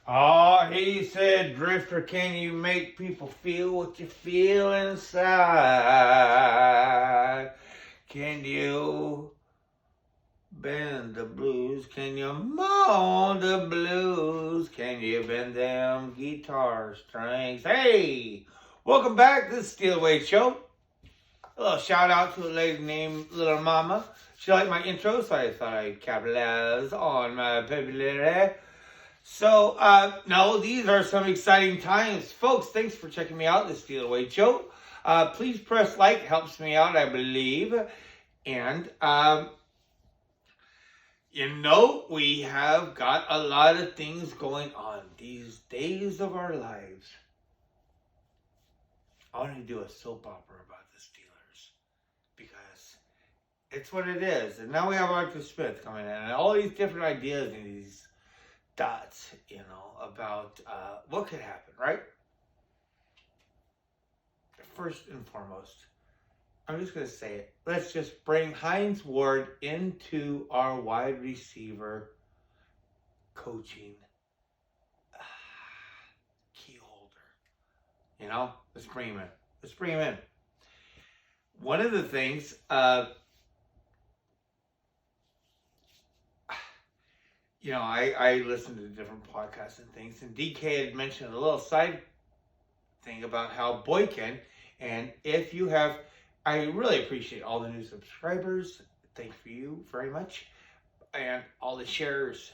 Oh, he said, Drifter, can you make people feel what you feel inside? Can you bend the blues? Can you moan the blues? Can you bend them guitar strings? Hey, welcome back to the SteelerWadeShow. A little shout out to a lady named Little Mama. She liked my intro, so I thought I'd capitalize on my popularity. So, no, these are some exciting times. Folks, thanks for checking me out, the SteelerWadeShow. Please press like, helps me out, I believe. And, we have got a lot of things going on these days of our lives. I want to do a soap opera about the Steelers because it's what it is. And now we have Arthur Smith coming in and all these different ideas and these dots, about what could happen, right? First and foremost, I'm just going to say it. Let's just bring Hines Ward into our wide receiver coaching key holder. Let's bring him in. Let's bring him in. One of the things, I listened to different podcasts and things, and DK had mentioned a little side thing about how Boykin, and if you have, I really appreciate all the new subscribers. Thank you very much. And all the shares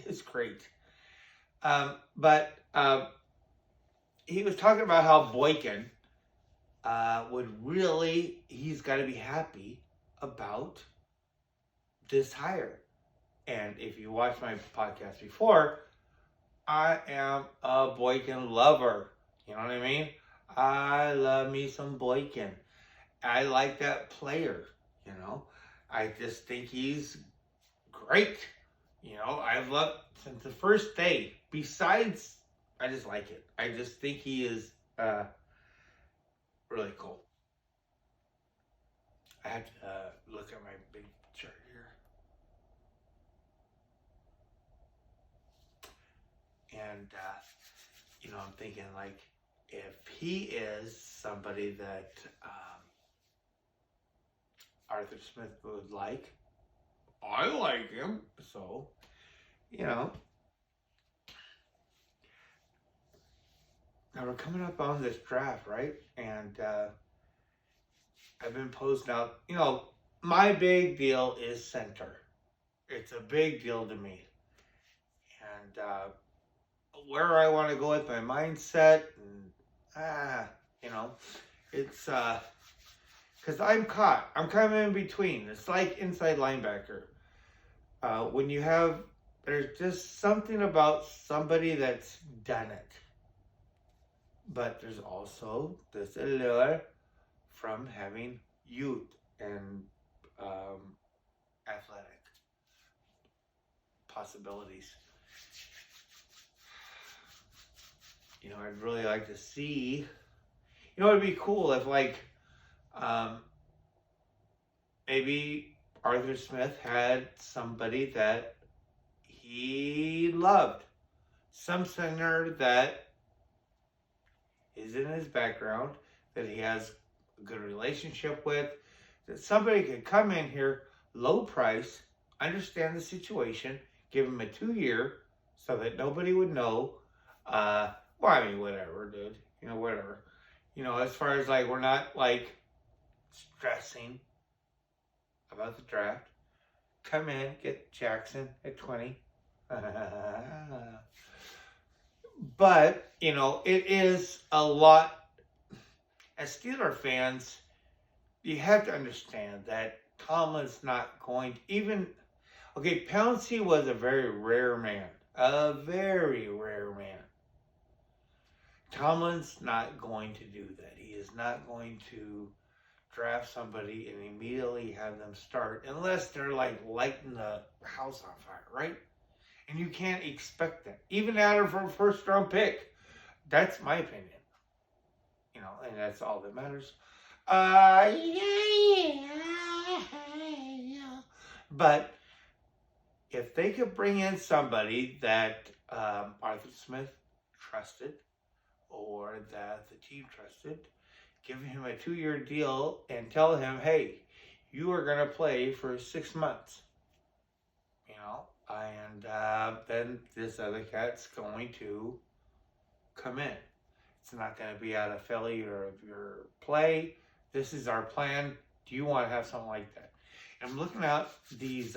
is great. But he was talking about how Boykin he's got to be happy about this hire. And if you watched my podcast before, I am a Boykin lover. You know what I mean? I love me some Boykin. I like that player, I just think he's great. I've loved since the first day. Besides, I just like it. I just think he is really cool. I have to look at my big chart here. And, I'm thinking, if he is somebody that Arthur Smith would like, I like him. So, now we're coming up on this draft, right? And I've been posting out, my big deal is center. It's a big deal to me. And, where I want to go with my mindset, and it's because I'm caught. I'm kind of in between. It's like inside linebacker. When there's just something about somebody that's done it, but there's also this allure from having youth and athletic possibilities. I'd really like to see, it'd be cool if maybe Arthur Smith had somebody that he loved. Some center that is in his background, that he has a good relationship with, that somebody could come in here, low price, understand the situation, give him a 2-year so that nobody would know, whatever, dude. Whatever. As far as we're not stressing about the draft. Come in, get Jackson at 20. But, it is a lot. As Steeler fans, you have to understand that Tomlin's not going to Pouncey was a very rare man. A very rare man. Tomlin's not going to do that. He is not going to draft somebody and immediately have them start unless they're lighting the house on fire, right? And you can't expect that. Even out of a first round pick. That's my opinion. And that's all that matters. But if they could bring in somebody that Arthur Smith trusted, or that the team trusted, give him a 2-year deal and tell him, hey, you are going to play for 6 months. And then this other cat's going to come in. It's not going to be out of failure of your play. This is our plan. Do you want to have something like that? I'm looking at these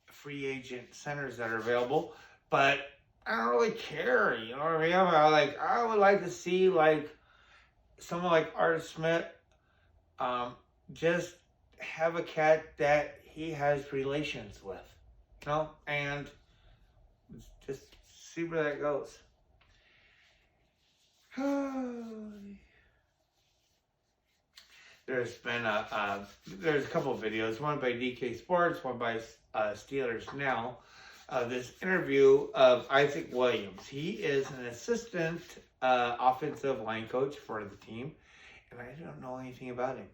free agent centers that are available, but I don't really care. You know what I mean? I would like to see like someone like Arthur Smith, just have a cat that he has relations with, and just see where that goes. There's been there's a couple of videos, one by DK Sports, one by Steelers Now. This interview of Isaac Williams. He is an assistant offensive line coach for the team, and I don't know anything about him.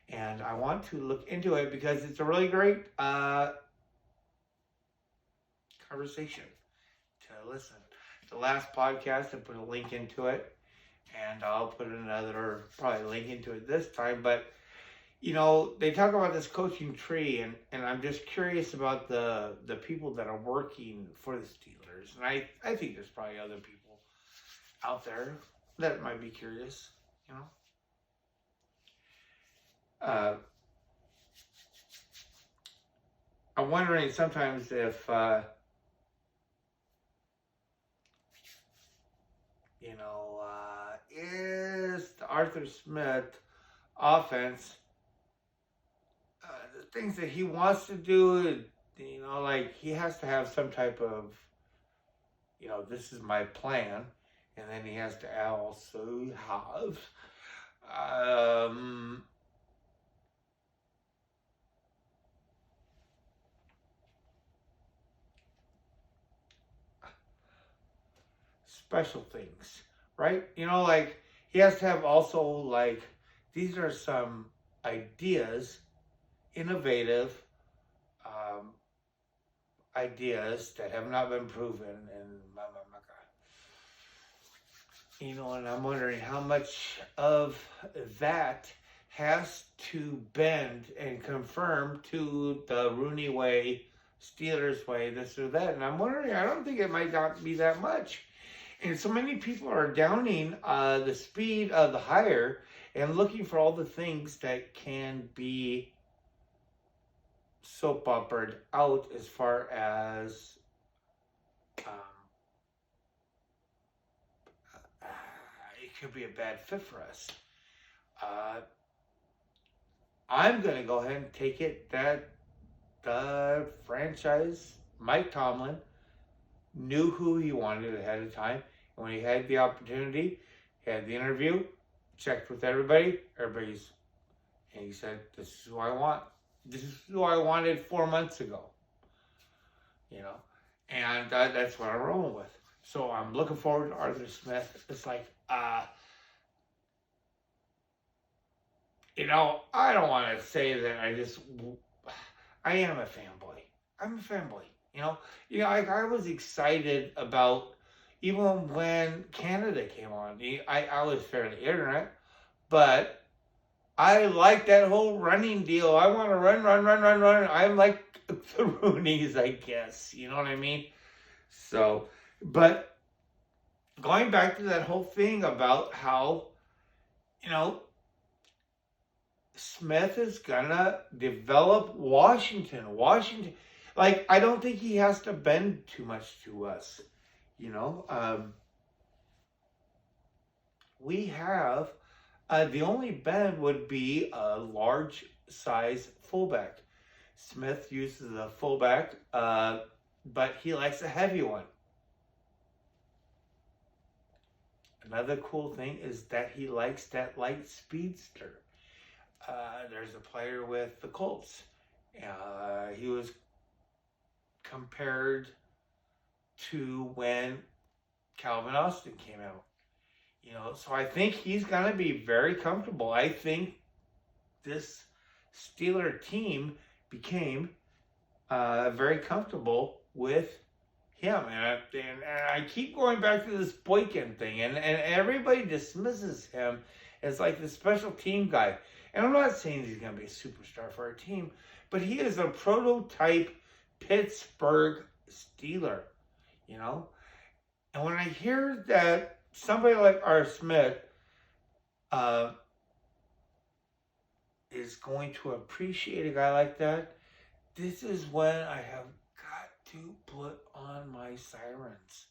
And I want to look into it because it's a really great conversation to listen. The last podcast, I put a link into it, and I'll put another probably link into it this time. But, they talk about this coaching tree, and I'm just curious about the people that are working for the Steelers. And I think there's probably other people out there that might be curious, I'm wondering sometimes if, is the Arthur Smith offense, the things that he wants to do, like he has to have some type of, this is my plan, and then he has to also have, special things, right? Like he has to have also like, these are some ideas, innovative ideas that have not been proven, and and I'm wondering how much of that has to bend and conform to the Rooney way, Steelers way, this or that. And I'm wondering, I don't think it might not be that much. And so many people are downing the speed of the hire and looking for all the things that can be soap operaed out as far as it could be a bad fit for us. I'm going to go ahead and take it that the franchise, Mike Tomlin, knew who he wanted ahead of time. And when he had the opportunity, he had the interview, checked with everybody, and he said, this is who I want. This is who I wanted 4 months ago. And that's what I'm rolling with. So I'm looking forward to Arthur Smith. It's like, I don't want to say that I am a fanboy. I'm a fanboy. I was excited about, even when Canada came on, I was fairly ignorant, but I like that whole running deal. I want to run. I'm like the Rooneys, I guess. You know what I mean? So, but going back to that whole thing about how, Smith is gonna develop Washington. Like, I don't think he has to bend too much to us. We have, the only bend would be a large size fullback. Smith uses a fullback, but he likes a heavy one. Another cool thing is that he likes that light speedster. There's a player with the Colts. He was compared to when Calvin Austin came out. So I think he's going to be very comfortable. I think this Steeler team became very comfortable with him. And I keep going back to this Boykin thing, and everybody dismisses him as like the special team guy. And I'm not saying he's going to be a superstar for our team, but he is a prototype Pittsburgh Steeler, you know? And when I hear that somebody like R. Smith is going to appreciate a guy like that, this is when I have got to put on my sirens.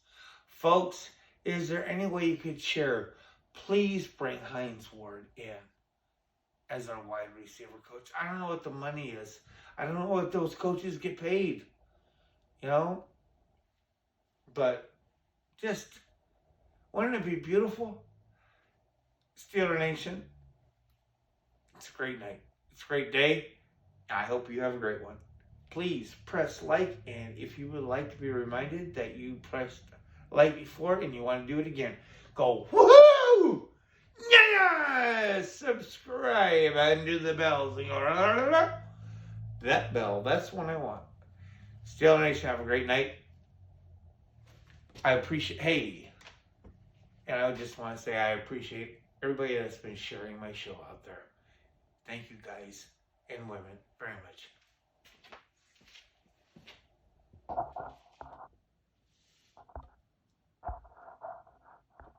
Folks, is there any way you could share? Please bring Hines Ward in as our wide receiver coach. I don't know what the money is. I don't know what those coaches get paid, you know? But just, wouldn't it be beautiful? Steeler Nation, it's a great night. It's a great day. I hope you have a great one. Please press like, and if you would like to be reminded that you pressed like before and you want to do it again, go woohoo! Yes! Subscribe and do the bells. And go, that bell, that's what I want. Steeler Nation, have a great night. I appreciate, hey, and I just want to say I appreciate everybody that's been sharing my show out there. Thank you guys and women very much.